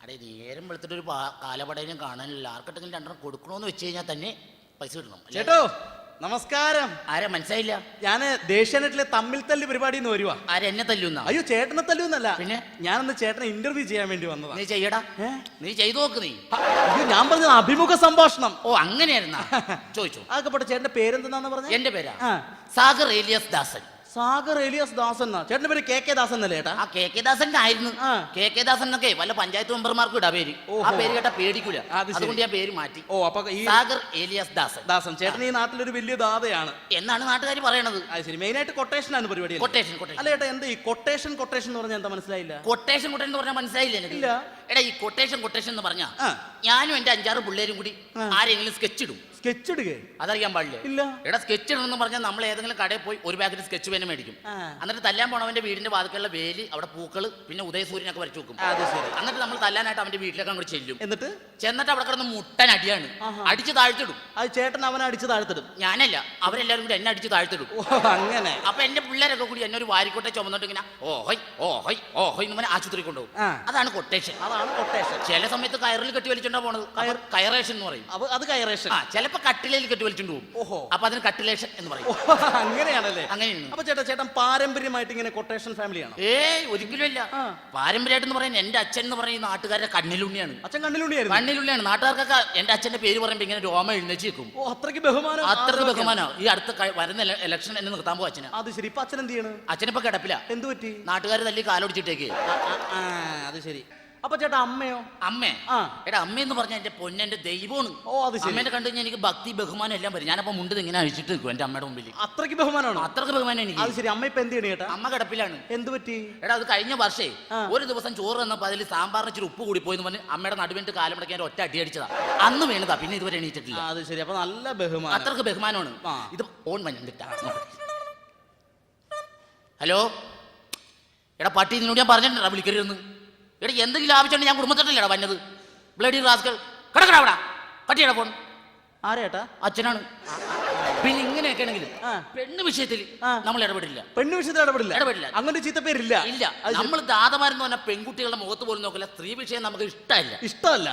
അടേ നേരം വെളുത്തിട്ട് ഒരു കാലപടയും കാണാനില്ല. ആർക്കിട്ടെങ്കിലും രണ്ടെണ്ണം കൊടുക്കണോന്ന് വെച്ച് കഴിഞ്ഞാൽ തന്നെ പൈസ കിട്ടണം. ചേട്ടോ നമസ്കാരം. ആരെ മനസ്സിലായില്ല? ഞാന് ദേശാനെറ്റിലെ തമ്മിൽ തല്ലി പരിപാടിന്ന് വരുവാ. ആരെന്നെ തല്ലുന്ന? അയ്യോ ചേട്ടനെ തല്ലൂന്നല്ല, പിന്നെ ഞാനൊന്ന് ചേട്ടനെ ഇന്റർവ്യൂ ചെയ്യാൻ വേണ്ടി വന്നതാ. നീ ചെയ്യടാ, നീ ചെയ്തു നോക്ക്. നീ അയ്യോ ഞാൻ പറഞ്ഞത് അഭിമുഖ സംഭാഷണം. ഓ അങ്ങനെയായിരുന്നാ? ചോദിച്ചു. അതൊക്കെ പോട്ടെ, ചേട്ടന്റെ പേരെന്താന്ന് പറഞ്ഞ? എന്റെ പേരാ സാഗർ ഏലിയാസ് ദാസൻ. സാഗർ ഏലിയാസ് ദാസൻ. ചേട്ടന്റെ പേര് കെ ദാസൻ എന്നല്ലേ ചേട്ടാ? ആ കെ ദാസൻ ആയിരുന്നു. കെ ദാസൻ എന്നൊക്കെ വല്ല പഞ്ചായത്ത് മെമ്പർമാർക്കും ഇടാ പേര്. ആ പേര് കേട്ടാ പേടിക്കൂല, അതുകൊണ്ട് ഞാൻ പേര് മാറ്റി. ഓ അപ്പൊ സാഗർ ഏലിയാസ് ദാസൻ. ദാസൻ ചേട്ടൻ ഈ നാട്ടിലൊരു വലിയ ദാതയാണ് എന്നാണ് നാട്ടുകാർ പറയണത്. അത് ശരി. മെയിൻ ആയിട്ട് കൊട്ടേഷൻ ആണ് പരിപാടി. കൊട്ടേഷൻ അല്ല ചേട്ടാ, എന്താ ഈ കൊട്ടേഷൻ എന്ന് പറഞ്ഞാൽ എന്താ മനസ്സിലായില്ല? കൊട്ടേഷൻ എന്ന് പറഞ്ഞാൽ മനസ്സിലായില്ല എനിക്ക്. എടാ ഈ കൊട്ടേഷൻ എന്ന് പറഞ്ഞാ ഞാനും എന്റെ 5-6 പിള്ളേരും കൂടി ആരെങ്കിലും സ്കെച്ച് ഇടും. സ്കെച്ച് ഇടുക അതറിയാൻ പാടില്ല. ഇല്ല. എടാ സ്കെച്ച് ഇടണമെന്ന് പറഞ്ഞാൽ നമ്മൾ ഏതെങ്കിലും കടയിൽ പോയി ഒരു പാക്കറ്റ് സ്കെച്ച് പേന മേടിക്കും. എന്നിട്ട് തല്ലാൻ പോണവന്റെ വീടിന്റെ വാതിലുള്ള വേലി, അവിടെ പൂക്കള്, പിന്നെ ഉദയസൂര്യനൊക്കെ വരച്ചു വെക്കും. എന്നിട്ട് നമ്മൾ തല്ലാനായിട്ട് അവന്റെ വീട്ടിലേക്ക് അങ്ങോട്ട് ചെല്ലും. ചെന്നിട്ട് അവിടെ കിടന്ന് മുട്ടൻ അടിയാണ്, അടിച്ച് താഴ്ത്തിടും. അത് ചേട്ടൻ അവനെ അടിച്ച് താഴ്ത്തിടും? ഞാനല്ല, അവരെല്ലാരും കൂടി എന്നെ അടിച്ച് താഴ്ത്തിടും. അങ്ങനെ. അപ്പൊ എന്റെ പിള്ളേരൊക്കെ കൂടി എന്നെ ഒരു വാരിക്കോട്ടെ ചുമന്നിട്ട് ഇങ്ങനെ ഓഹോയ് എന്ന് ആശുപത്രി കൊണ്ടുപോകും. അതാണ് കൊട്ടേഷൻ. ചില സമയത്ത് കയറിൽ കെട്ടി വലിച്ചോണ്ടാ പോണത്. കയറേഷൻ എന്ന് പറയും. അത് കയറേഷൻ. ചിലപ്പോ കട്ടിലേൽ കെട്ടി വലിച്ചോണ്ട് പോകും. അപ്പൊ അതിന് കട്ടിലേഷൻ എന്ന് പറയും. അങ്ങനെയാണല്ലേ? അങ്ങനെയാണ്. അപ്പൊ ചേട്ടൻ പാരമ്പര്യമായിട്ട് ഇങ്ങനെ കൊട്ടേഷൻ ഫാമിലിയാണ്? ഒരിക്കലും ഇല്ല. പാരമ്പര്യമായിട്ട് എന്ന് പറയുന്നത് എന്റെ അച്ഛൻ എന്ന് പറയുന്ന നാട്ടുകാരുടെ കണ്ണിലുണ്ണിയാണ്. അച്ഛൻ കണ്ണിലുണ്ണിയാണ്. നാട്ടുകാർക്കൊക്കെ എന്റെ അച്ഛന്റെ പേര് പറയുമ്പോ ഇങ്ങനെ രോമ എഴുന്നേച്ച് വെക്കും. അത്രയ്ക്ക് ബഹുമാനം. ഈ അടുത്ത വരുന്ന ഇലക്ഷൻ എന്നെ നിർത്താൻ പോകും അച്ഛന്. അത് ശരി. ഇപ്പൊ അച്ഛൻ എന്ത് ചെയ്യണം? അച്ഛനിപ്പോ കിടപ്പില്ല. എന്ത് പറ്റി? നാട്ടുകാർ തല്ലി കാലോടിച്ചിട്ടേക്ക്. അത് ശരി. അപ്പൊ ചേട്ടാ അമ്മയോ? എടാ അമ്മയെന്ന് പറഞ്ഞാൽ എന്റെ പൊന്നെന്റെ ദൈവമാണ്. അമ്മേനെ കണ്ടു കഴിഞ്ഞാൽ എനിക്ക് ഭക്തി ബഹുമാനം എല്ലാം വരും. ഞാനപ്പോ മുണ്ട് ഇങ്ങനെ അഴിച്ചിട്ട് നിൽക്കും എന്റെ അമ്മയുടെ മുമ്പിൽ. അത്രയ്ക്ക് ബഹുമാനമാണ്? അത്രയ്ക്ക് ബഹുമാനം എനിക്ക്. അത് ശരി. അമ്മ ഇപ്പൊ എന്ത് ചെയ്യണ ചേട്ടാ? അമ്മ കിടപ്പിലാണ്. എന്ത് പറ്റി? എടാ അത് കഴിഞ്ഞ വർഷേ ഒരു ദിവസം ചോറ് തന്നപ്പോ അതിൽ സാമ്പാറിന് ഇച്ചിരി ഉപ്പ് കൂടി പോയെന്ന് പറഞ്ഞ് അമ്മയുടെ നടുവിന്റെ കാലം മുടക്കാൻ ഒറ്റ അടി അടിച്ചതാ. അന്ന് വീണതാ, പിന്നെ ഇതുവരെ എണീറ്റിട്ടില്ല. അത് ശരി. അപ്പൊ നല്ല ബഹുമാനം. അത്രയ്ക്ക് ബഹുമാനമാണ്. ഇത് ഓൺ വന്നിട്ടാ. ഹലോ എടാ പട്ടി, നിന്നോട് ഞാൻ പറഞ്ഞിട്ടുണ്ടാ വിളിക്കരുതെന്ന്. എടാ എന്തെങ്കിലും ആവശ്യമുണ്ട്, ഞാൻ കുടുംബത്തിലല്ലടാ വന്നത്. ബ്ലഡി റാസ്കൽ കിടക്കടാ അവിടെ. കട്ടിയടാ ഫോൺ. ആരേട്ടാ? അച്ഛനാണ്. പിന്നെ ഇങ്ങനെയൊക്കെ ആണെങ്കിൽ പെണ്ണ് വിഷയത്തിൽ നമ്മൾ ഇടപെടില്ല. പെണ്ണ് വിഷയത്തിൽ ഇടപെടില്ല. അങ്ങനെ ചീത്തപ്പേരില്ല. ഇല്ല. നമ്മൾ ദാതമാരെന്ന് പറഞ്ഞാൽ പെൺകുട്ടികളുടെ മുഖത്ത് പോലും നോക്കില്ല. സ്ത്രീ വിഷയം നമുക്ക് ഇഷ്ടമല്ല.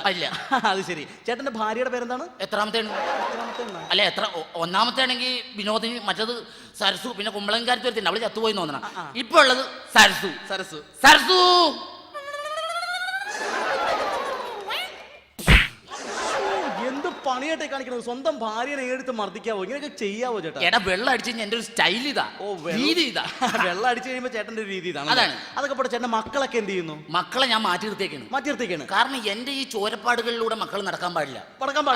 അത് ശരി. ചേട്ടന്റെ ഭാര്യയുടെ പേരെന്താണ്? എത്രാമത്തെ? അല്ല ഒന്നാമത്തെ ആണെങ്കിൽ വിനോദിനി, മറ്റത് സരസു, പിന്നെ കുമ്പളങ്കാരത്ത് വരുത്തില്ല, അവള് ചത്തുപോയി തോന്നണം. ഇപ്പൊ ഉള്ളത് സരസു. പണിയായിട്ടേ കാണിക്കുന്നത്. സ്വന്തം ഭാര്യനെ എടുത്ത് മർദ്ദിക്കാവോ? ഇങ്ങനെയൊക്കെ ചെയ്യാവോ ചേട്ടാ? എടാ വെള്ളം അടിച്ചു കഴിഞ്ഞാൽ എന്റെ ഒരു സ്റ്റൈൽ ഇതാ. രീതി ഇതാ. വെള്ളം അടിച്ചു കഴിയുമ്പോ ചേട്ടന്റെ രീതി ഇതാണ്. അതാണ്. അതൊക്കെ പോട്ടെ, ചേട്ടന്റെ മക്കളൊക്കെ എന്ത് ചെയ്യുന്നു? മക്കളെ ഞാൻ മാറ്റി നിർത്തിയേക്കാണ്. കാരണം എന്റെ ഈ ചോരപ്പാടുകളിലൂടെ മക്കൾ നടക്കാൻ പാടില്ല.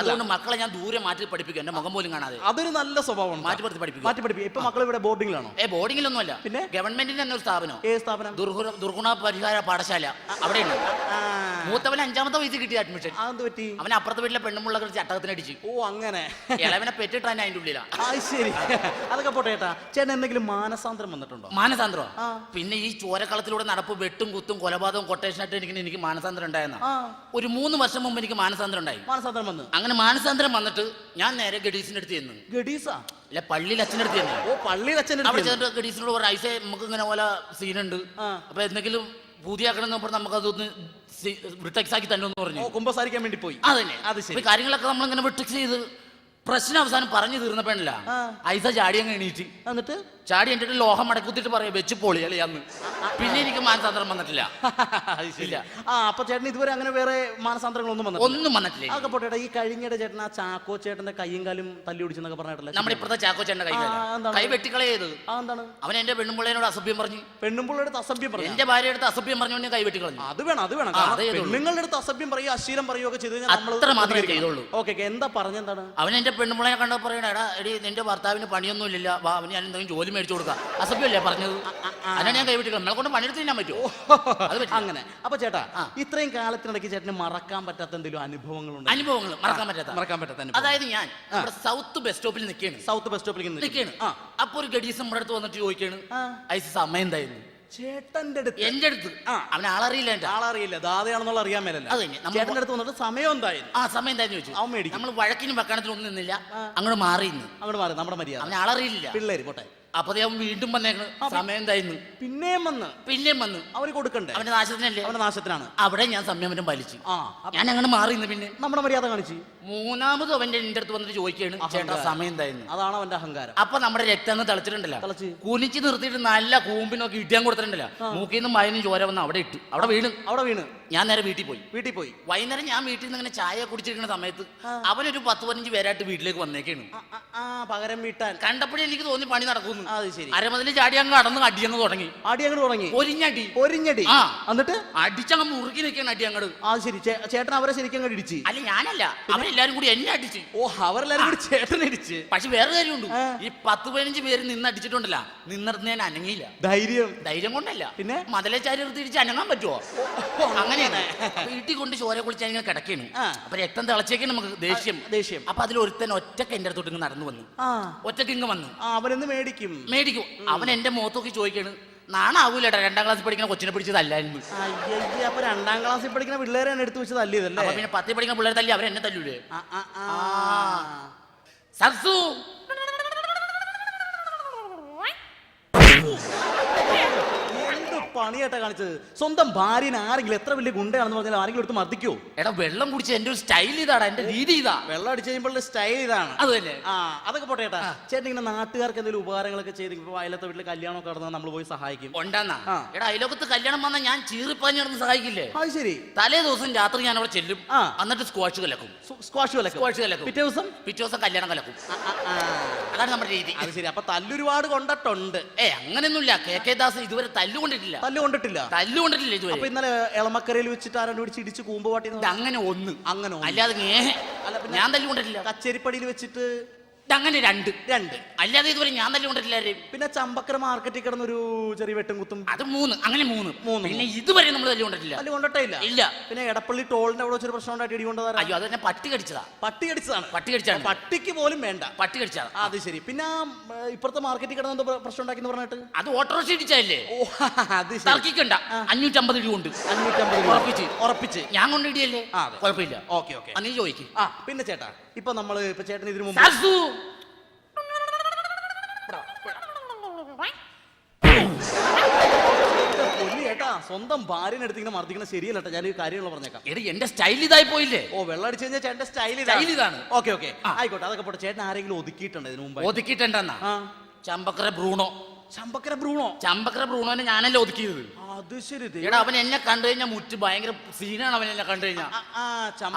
അതുകൊണ്ട് മക്കളെ ഞാൻ ദൂരെ മാറ്റി പഠിപ്പിക്കും, എന്റെ മുഖം പോലും കാണാതെ. അതൊരു നല്ല സ്വഭാവമാണ്. മാറ്റി പഠിപ്പിക്കും. ഇപ്പൊ മക്കൾ ഇവിടെ ബോർഡിംഗിലാണോ? ബോർഡിംഗിലൊന്നുമല്ല. പിന്നെ ഗവൺമെന്റിന്റെ തന്നെ ഒരു സ്ഥാപനം. സ്ഥാപനം? ദുർഗുണ പരിഹാര പാഠശാല. അവിടെയുണ്ട്. മൂത്തവന് 5ാമത്തെ വയസ്സിൽ കിട്ടിയ അഡ്മിഷൻ. അവൻ അപ്പുറത്തെ വീട്ടിലെ പെണ്ണുമുള്ള ചട്ടകത്തിനടിച്ചു. ഓ അങ്ങനെ. ഇളവനെ പെറ്റിട്ട് തന്നെ അതിന്റെ ഉള്ളിലാ. ശരി. അതൊക്കെ പോട്ടെ ചേട്ടാ. ചേട്ടൻ എന്തെങ്കിലും മാനസാന്തരം വന്നിട്ടുണ്ടോ? മാനസാന്തരം? പിന്നെ ഈ ചോരക്കളത്തിലൂടെ നടപ്പ്, വെട്ടും കുത്തും കൊലപാതകവും കൊട്ടേഷനായിട്ട് എനിക്ക് മാനസാന്തരം ഉണ്ടായെന്ന. ഒരു 3 വർഷം മുമ്പ് എനിക്ക് മാനസാന്തരം ഉണ്ടായി. മാനസാന്തരം വന്നു. അങ്ങനെ മാനസാന്തരം വന്നിട്ട് ഞാൻ നേരെ ഗഡീസിന്റെ അടുത്ത് ചെന്നു. ഗഡീസാ? അല്ല, പള്ളിയിൽ അച്ഛൻ്റെ അടുത്ത് തന്നെ. ഓ പള്ളിയിൽ അച്ഛൻ. അവിടെ ചെന്നിട്ട് ഗഡീസിനോട് ഒരു ഐസേ നമുക്ക് ഇങ്ങനെ പോലെ സീനുണ്ട്, അപ്പൊ എന്തെങ്കിലും പൂതിയാക്കണം പറഞ്ഞാൽ നമുക്ക് അതൊന്ന് ബ്രിട്ടക്സ് ആക്കി തന്നെ പറഞ്ഞു. കുമ്പസാരിക്കാൻ വേണ്ടി പോയി. അതന്നെ. കാര്യങ്ങളൊക്കെ നമ്മളിങ്ങനെ ബ്രിട്ടക്സ് ചെയ്ത് പ്രശ്നം അവസാനം പറഞ്ഞു തീർന്നപ്പോഴല്ല ഐസ ചാടി അങ്ങ് എണീറ്റ്. എന്നിട്ട് ചാടി എൻ്റെ ലോഹം മടക്കുത്തിട്ട് പറയാം വെച്ച് പൊളിയല്ലേ അന്ന്. പിന്നെ എനിക്ക് മാനസാന്തരം വന്നിട്ടില്ല. അപ്പൊ ചേട്ടൻ ഇതുവരെ അങ്ങനെ വേറെ മാനസാന്തരങ്ങളൊന്നും വന്നിട്ടില്ല. അതൊക്കെ പോട്ടെ. ഈ കഴിഞ്ഞിടെ ചേട്ടൻ ആ ചാക്കോ ചേട്ടന്റെ കയ്യും കാലും തല്ലി ഒടിച്ചെന്നൊക്കെ പറഞ്ഞിട്ടില്ല? നമ്മുടെ ഇപ്പഴത്തെ ചാക്കോ ചേട്ടന്റെ കൈ വെട്ടിക്കളയത്. എന്താണ്? അവൻ എന്റെ പെണ്ണുമ്പിള്ളേനോട് അസഭ്യം പറഞ്ഞു. പെണ്ണുമ്പിള്ളയുടെ അസഭ്യം പറഞ്ഞു? എന്റെ ഭാര്യയുടെ അടുത്ത് അസഭ്യം പറഞ്ഞു കൈ വെട്ടിക്കളഞ്ഞു. അത് വേണം. പെണ്ണുങ്ങളുടെ അടുത്ത് അസഭ്യം പറയുക, അശ്ലീലം പറയുകയൊക്കെ ചെയ്ത് അത്ര മാത്രമേ ചെയ്തോളൂ. ഓക്കെ. എന്താ പറഞ്ഞെന്താണ്? അവൻ എന്റെ പെണ്ണുമ്പിള്ളേനെ കണ്ട പറയണ, എടാ എടി നിന്റെ ഭർത്താവിന് പണിയൊന്നും ഇല്ല, അവന് ഞാൻ എന്തെങ്കിലും ജോലി മേടിച്ചു കൊടുക്കാം. അസഭ്യമല്ലേ പറഞ്ഞത്? അതാണ് ഞാൻ കൈവിട്ടില്ല. നമ്മളെ കൊണ്ട് പണിയെടുത്ത് തിന്നാൻ പറ്റുമോ? അങ്ങനെ. അപ്പൊ ചേട്ടാ, ഇത്രയും കാലത്തിനിടയ്ക്ക് ചേട്ടന് മറക്കാൻ പറ്റാത്ത എന്തെങ്കിലും അനുഭവങ്ങളുണ്ട്? അനുഭവങ്ങൾ മറക്കാൻ പറ്റാത്ത. അതായത് ഞാൻ സൗത്ത് ബസ് സ്റ്റോപ്പിൽ നിൽക്കുകയാണ്. അപ്പൊ ഒരു ഗഡീസ് നമ്മുടെ അടുത്ത് വന്നിട്ട് ചോദിക്കാണ്, ഐസ് സമയം എന്തായിരുന്നു? ചേട്ടന്റെ അടുത്ത്? എന്റെ അടുത്ത്. അവൻ ആളറിയില്ല, ദാതയാണെന്നുള്ള അറിയാൻ മേലല്ല. ചേട്ടന്റെ അടുത്ത് വന്നിട്ട് സമയം എന്തായിരുന്നു? സമയം എന്തായിരുന്നു ചോദിച്ചു. നമ്മൾ വഴക്കിനും വക്കാണത്തിനും ഒന്നും നിന്നില്ല, അങ്ങോട്ട് മാറി. നമ്മുടെ മര്യാദ. അവൻ ആളറിയില്ല. പിള്ളേര് പോട്ടെ, അപ്പൊ അവൻ വീണ്ടും വന്നേക്കണ് സമയം എന്തായിരുന്നു പിന്നെയും വന്ന് അവര് കൊടുക്കണ്ടേ? അവന്റെ നാശത്തിനല്ലേ? അവന്റെ നാശത്തിനാണ്. അവിടെ ഞാൻ സംയമനം പാലിച്ചു. ഞാൻ അങ്ങനെ മാറി നിന്ന് പിന്നെ നമ്മുടെ മര്യാദ കാണിച്ചു. മൂന്നാമത് അവന്റെ എന്റെ അടുത്ത് വന്നിട്ട് ചോദിക്കാണ് ചേട്ടാ സമയം എന്തായിരുന്നു. അതാണ് അവന്റെ അഹങ്കാരം. അപ്പൊ നമ്മുടെ രക്തം അങ്ങ് തിളച്ചിട്ടുണ്ടല്ലോ, കുനിച്ച് നിർത്തിയിട്ട് നല്ല കൂമ്പിനൊക്കെ ഇടിയാൻ കൊടുത്തിട്ടുണ്ടല്ലോ, മൂക്കിൽ നിന്നും മയനും ചോര വന്ന് അവിടെ ഇട്ടു. അവിടെ വീണ് ഞാൻ നേരെ വീട്ടിൽ പോയി. വൈകുന്നേരം ഞാൻ വീട്ടിൽ നിന്ന് ഇങ്ങനെ ചായ കുടിച്ചിരിക്കുന്ന സമയത്ത് അവനൊരു 10-15 പേരായിട്ട് വീട്ടിലേക്ക് വന്നേക്കാണ് പകരം വീട്ടാൻ. കണ്ടപ്പോഴേ എനിക്ക് തോന്നി പണി നടക്കുന്നു. ശരി. അരമതിൽ ചാടി അങ്ങ് കടന്ന് അടിയങ്ങ് തുടങ്ങി. ഒരിഞ്ഞടി എന്നിട്ട് അടിച്ചങ്ങ് മുറുക്കി നിൽക്കാൻ അടി അങ്ങോട്ട്. ശരി. ചേട്ടൻ അവരെ ശരിക്കും അങ്ങ് ഇടിച്ച്? അല്ല, ഞാനല്ല, അവരെല്ലാരും കൂടി എന്നെ അടിച്ച്. അവരെല്ലാരും കൂടി ചേട്ടനെ ഇടിച്ച്. പക്ഷെ വേറെ കാര്യമുണ്ട്, ഈ 10-15 പേര് നിന്ന് അടിച്ചിട്ടുണ്ടല്ല, നിന്നിടത്ത് ഞാൻ അനങ്ങിയില്ല. ധൈര്യം കൊണ്ടല്ല, പിന്നെ മതിലെ ചാരി തിരിച്ച് അനങ്ങാൻ പറ്റുമോ? അങ്ങനെയാണ്. വീട്ടിൽ കൊണ്ട് ചോര കുളിച്ച് അങ്ങനെ കിടക്കാണ്. അപ്പൊ രക്തം തിളച്ചേക്കും നമുക്ക് ദേഷ്യം. അപ്പൊ അതിൽ ഒരുത്തൻ ഒറ്റക്ക് എന്റെ അടുത്തോട്ട് ഇങ്ങ് നടന്നു വന്നു. ഒറ്റക്ക് ഇങ്ങ് വന്നു. അവനെന്ന് മേടിക്കും. അവൻ എന്റെ മുഖത്തൊക്കെ ചോദിക്കാണ്, നാണാവൂലേട്ടാ 2ാം ക്ലാസ്സിൽ പഠിക്കുന്ന കൊച്ചിനെ പിടിച്ചതല്ലായിരുന്നു. അപ്പൊ 2ാം ക്ലാസ്സിൽ പഠിക്കുന്ന പിള്ളേരെ എടുത്തു വെച്ച് തല്ലിയതല്ലേ? പിന്നെ 10ൽ പഠിക്കുന്ന പിള്ളേരെ തല്ലി അവരെന്നെ തല്ലൂലേ? സരസു പണിയായിട്ടാ കാണിച്ചത്. സ്വന്തം ഭാര്യനെ ആരെങ്കിലും എത്ര വലിയ ഗുണ്ടയാണെന്ന് പറഞ്ഞാൽ ആരെങ്കിലും എടുത്ത് മർദ്ദിക്കോ? എടാ, വെള്ളം കുടിച്ച എന്റെ ഒരു സ്റ്റൈൽ ഇതാണ്, എന്റെ രീതി ഇതാ. വെള്ളം അടിച്ചു കഴിയുമ്പോൾ സ്റ്റൈൽ ഇതാണ്. അത് തന്നെ. അതൊക്കെ പോട്ടെ ചേട്ടാ. ചേട്ടൻ ഇങ്ങനെ നാട്ടുകാർക്ക് എന്തെങ്കിലും ഉപകാരങ്ങളൊക്കെ ചെയ്ത് ഇപ്പൊ അയലത്തെ വീട്ടിൽ കല്യാണമൊക്കെ നടന്നാൽ നമ്മൾ പോയി സഹായിക്കും. ഉണ്ടാന്നാ? എടാ, അയലോകത്ത് കല്യാണം വന്നാൽ ഞാൻ ചീറിപ്പാഞ്ഞ് നടന്ന് സഹായിക്കില്ലേ? അത് ശരി. തലേ ദിവസം രാത്രി ഞാൻ അവിടെ ചെല്ലും, എന്നിട്ട് സ്ക്വാഷ് കലക്കും. പിറ്റേ ദിവസം കല്യാണം കലക്കും. അതാണ് നമ്മുടെ രീതി. അത് ശരി. അപ്പൊ തല്ലൊരുപാട് കൊണ്ടിട്ടുണ്ട്? അങ്ങനെയൊന്നുമില്ല. കെ ദാസ് ഇതുവരെ തല്ലുകൊണ്ടിട്ടില്ല. ഇതുവരെ. അപ്പൊ ഇന്നലെ എളമക്കരയിൽ വെച്ചിട്ട് ആരാണ്ട് പിടിച്ച് ഇടിച്ച് കൂമ്പുപാട്ടി? അങ്ങനെ ഒന്ന് അല്ലാതെ ഞാൻ തല്ലുകൊണ്ടിട്ടില്ല. കച്ചേരിപ്പടിയിൽ വെച്ചിട്ട് അങ്ങനെ രണ്ട് അല്ലാതെ ഇതുവരെ ഞാൻ തല്ലുകൊണ്ടിട്ടില്ല. പിന്നെ ചമ്പക്കര മാർക്കറ്റിൽ കിടന്നൊരു ചെറിയ വെട്ടും കുത്തും, അത് 3. അങ്ങനെ 3. പിന്നെ ഇതുവരെ നമ്മൾ തല്ലുകൊണ്ടിട്ടില്ല. ഇല്ല. പിന്നെ എടപ്പള്ളി ടോളിന്റെ അവിടെ വെച്ചൊരു പ്രശ്നം ഉണ്ടായിട്ട് ഇടികൊണ്ടതാ. അയ്യോ, അത് തന്നെ പട്ടി കടിച്ചതാണ്. പട്ടിക്ക് പോലും വേണ്ട. പട്ടി കടിച്ചതാ. അത് ശരി. പിന്നെ ഇപ്പുറത്തെ മാർക്കറ്റിൽ കിടന്ന പ്രശ്നം ഉണ്ടാക്കി പറഞ്ഞിട്ട് അത് ഓട്ടോറിക്ഷ ഇടിച്ചല്ലേ? തർക്കിക്കണ്ട. 550 രൂപ ഉണ്ട്. 550 ഉറപ്പിച്ച് ഞാൻ കൊണ്ടിടിയല്ലേ? കുഴപ്പമില്ല. ഓക്കെ. നീ ചോദിക്കും. പിന്നെ ചേട്ടാ, ഇപ്പൊ ചേട്ടൻ ഇതിനു മുമ്പ് സ്വന്തം ഭാര്യനെ എടുത്ത് ഇങ്ങനെ മർദ്ദിക്കണം ശരിയല്ല. ഞാൻ ഈ കാര്യങ്ങൾ പറഞ്ഞേക്കാം. എന്റെ സ്റ്റൈൽ ഇതായി പോയില്ലേ? വെള്ളം അടിച്ചു കഴിഞ്ഞാൽ ചേട്ടന്റെ സ്റ്റൈൽ ഇതാണ്. ഓക്കെ. ആയിക്കോട്ടെ, അതൊക്കെ പോട്ടെ. ചേട്ടൻ ആരെങ്കിലും ഒതുക്കിയിട്ടുണ്ട് ഇതിനു മുമ്പ്? ഒതുക്കിയിട്ടുണ്ടെന്നാ? ചമ്പക്കര ബ്രൂണോനെ ഞാനല്ലേ ഒതുക്കിയത്. അത് ശരി. എടാ, അവൻ എന്നെ കണ്ടു കഴിഞ്ഞാൽ മുറ്റ് ഭയങ്കര സീനാണ്. അവൻ എന്നെ കണ്ടു കഴിഞ്ഞാൽ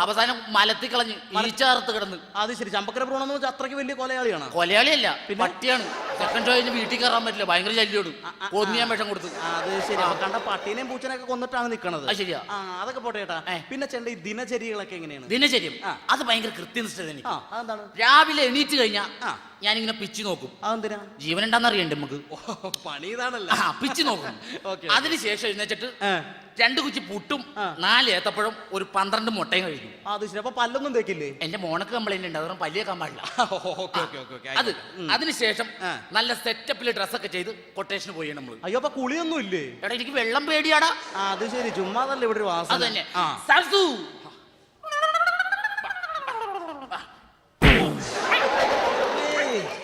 അവസാനം മലത്തി കളഞ്ഞ് ഈച്ചാർത്ത് കിടന്ന്. അത് ശരി. ചമ്പക്കര ബ്രൂണോ എന്ന് വെച്ചാൽ അത്രയ്ക്ക് വലിയ കൊലയാളിയാണ്? കൊലയാളിയല്ല, പട്ടിയാണ്. സെക്കൻഡ് ഷോ കഴിഞ്ഞ് വീട്ടിൽ കയറാൻ പറ്റില്ല, ഭയങ്കര ശല്യോട്. കൊന്നു ഞാൻ വിഷം കൊടുത്തു. അത് ശരി. കണ്ട പട്ടീനെയും പൂച്ചനെയൊക്കെ കൊന്നിട്ടാണ് നിൽക്കണത്. ശരിയാ. അതൊക്കെ പോട്ടെ ചേട്ടാ. പിന്നെ ചേട്ടൻ ഈ ദിനചര്യകളൊക്കെ എങ്ങനെയാണ്? ദിനചര്യം അത് ഭയങ്കര കൃത്യനിഷ്ഠത. അതെന്താണ്? രാവിലെ എണീറ്റ് കഴിഞ്ഞാൽ ഞാനിങ്ങനെ പിച്ച് നോക്കും. അതെന്തിനാ? ജീവൻ ഉണ്ടാന്ന് അറിയണ്ടേ നമുക്ക്? പണി ഇതാണല്ലോ. പിച്ച് നോക്കും. അതിനുശേഷം എഴുന്നേച്ചിട്ട് 2 കുച്ചി പുട്ടും 4 ഏത്തപ്പഴം ഒരു 12 മുട്ടയും കഴിക്കും. അത് ശരി. അപ്പൊ പല്ലൊന്നും തേക്കില്ലേ? എന്റെ മോണക്ക് കംപ്ലൈന്റ് ഉണ്ട്, അതുകൊണ്ട് പല്ലിയേക്കാൻ പാടില്ല. അതിനുശേഷം നല്ല സെറ്റപ്പിൽ ഡ്രസ്സൊക്കെ ചെയ്ത് കൊട്ടേഷന് പോയി നമ്മള്. അയ്യോ, അപ്പൊ കുളിയൊന്നും ഇല്ലേ? എടാ, എനിക്ക് വെള്ളം പേടിയാടാ. അത് ശരി. ചുമ്മാതല്ലേ ഇവിടെ ഒരു വാസന. അത് തന്നെ.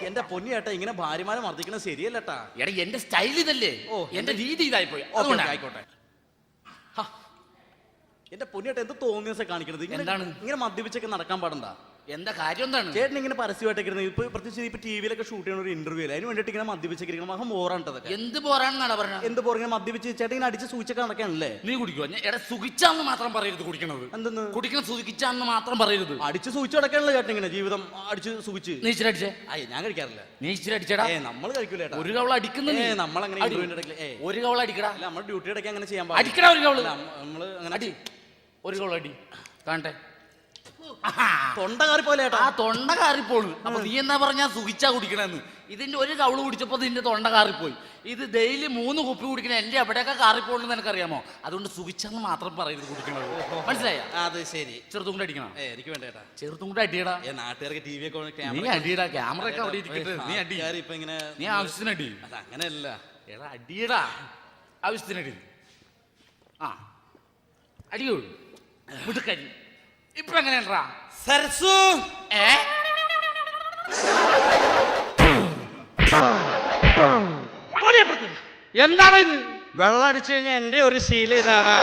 എന്റെ പൊന്നിയേട്ടാ, ഇങ്ങനെ ഭാര്യമാരെ മർദ്ദിക്കുന്നത് ശരിയല്ലട്ടാ. എടാ, എന്റെ സ്റ്റൈൽ ഇതല്ലേ? എന്റെ രീതി ഇതായി പോയി. ആയിക്കോട്ടെ. എന്റെ പൊന്നിയേട്ടാ, എന്ത് തോന്നിയ കാണിക്കണത്? എന്താണ് ഇങ്ങനെ മദ്യപിച്ചൊക്കെ നടക്കാൻ പാടണ്ട? എന്താ കാര്യം? എന്താണ് ചേട്ടൻ ഇങ്ങനെ പരസ്യമായിട്ടൊക്കെ ഇപ്പൊ പ്രത്യേകിച്ച് ഇപ്പൊ ടിവിയിലൊക്കെ ഷൂട്ട് ചെയ്യുന്ന ഒരു ഇന്റർവ്യൂ അതിന് വേണ്ടിട്ട് ഇങ്ങനെ മദ്യപിച്ചിരിക്കണം? മഹം ബോറാണ്ടതൊക്കെ. എന്ത് ബോറാണെന്നാണ് പറഞ്ഞത്? എന്ത് ബോർ? ഇങ്ങനെ മദ്യപിച്ച് ചേട്ടൻ ഇങ്ങനെ അടിച്ച് സൂചിച്ചൊക്കെ നടക്കാണല്ലേ? നീ കുടിക്കുവോ? എടാ, സുഖിച്ചാന്ന് മാത്രം പറയരുത് കുടിക്കണത്. എന്തെന്ന്? കുടിക്കണം സുഖിച്ചാന്ന് മാത്രം പറയരുത്. അടിച്ച് സൂചിച്ച് നടക്കാണല്ലോ ചേട്ടൻ ഇങ്ങനെ ജീവിതം അടിച്ച് സുഖിച്ച്. നീ ഇച്ചിരി അടിച്ചേ? ഞാൻ കഴിക്കാറില്ല. നീ ഇച്ചിരി അടിച്ചടാ. നമ്മൾ കഴിക്കൂലേ? ഒരു കവള അടിക്കുന്നേ. നമ്മളങ്ങനെ ഒരു കവള അടിക്കടാ. നമ്മുടെ ഡ്യൂട്ടി ഇടയ്ക്ക് അങ്ങനെ ചെയ്യാൻ അടിക്കടാ. ഒരു കവള് നമ്മള് അങ്ങനെ അടി. ഒരു കവള അടി കാണട്ടെ. തൊണ്ടകാറി പോലെ. തൊണ്ട കാറിപ്പോള്. അപ്പൊ നീ എന്നാ പറഞ്ഞാ സുഖിച്ചാ കുടിക്കണെന്ന്? ഇതിന്റെ ഒരു കവള് കുടിച്ചപ്പോ നിന്റെ തൊണ്ട കാറിപ്പോയി. ഇത് ഡെയിലി 3 കുപ്പി കുടിക്കണ എന്റെ എവിടെയൊക്കെ കാറിപ്പോണെന്ന് എനിക്കറിയാമോ? അതുകൊണ്ട് സുഖിച്ചെന്ന് മാത്രം പറയരുത് കുടിക്കണത്. മനസ്സിലായ? അത് ശരി. ചെറുത്തും കൂടെ അടിക്കണം. എനിക്ക് വേണ്ട ചേട്ടാ. ചെറുത്തും കൂടെ അടിയടാ. നാട്ടുകാർക്ക് ടി വി ഒക്കെ നീ അടിയടാ. ക്യാമറ ഒക്കെ അവിടെ ഇരിക്കട്ടെ. നീ അടി. ഇപ്പൊ ഇങ്ങനെ നീ ആവശ്യത്തിന് അടി. അങ്ങനെയല്ല. എടാ, അടിയടാ. ആവശ്യത്തിന് അടി. അടിയോ മുടുക്കരി. ഇപ്പൊ എങ്ങനെയാ സരസു? എന്താണ് ഇത്? വെള്ളം അടിച്ചു കഴിഞ്ഞാൽ എൻ്റെ ഒരു ശീലം ഇതാണ്.